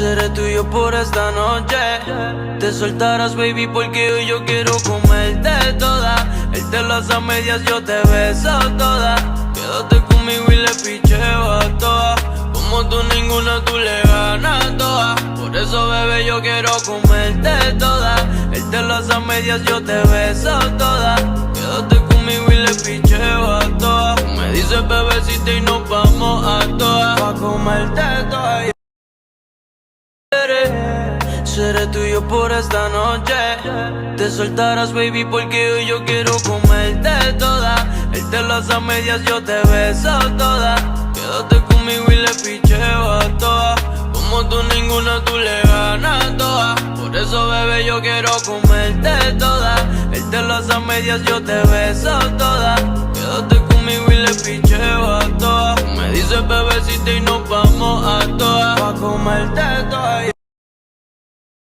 Seré tuyo por esta noche. Te soltarás, baby, porque hoy yo quiero comerte toda. Él te las a medias, yo te beso toda. Quédate conmigo y le picheo a todas. Como tú ninguna, tú le ganas toda. Por eso, bebé, yo quiero comerte toda. Él te las a medias, yo te beso toda. Quédate conmigo y le picheo a todas. Tú me dices bebecita y nos vamos a todas. Pa' comerte toda. Seré tuyo por esta noche. Te soltarás, baby, porque hoy yo quiero comerte toda. Él te las a medias, yo te beso toda. Quédate conmigo y le picheo a todas. Como tú ninguna, tú le ganas toda. Por eso, bebé, yo quiero comerte toda. Él te las a medias, yo te beso toda. Quédate conmigo y le picheo a todas. Me dices bebecita y nos vamos a todas. Pa' comerte toda.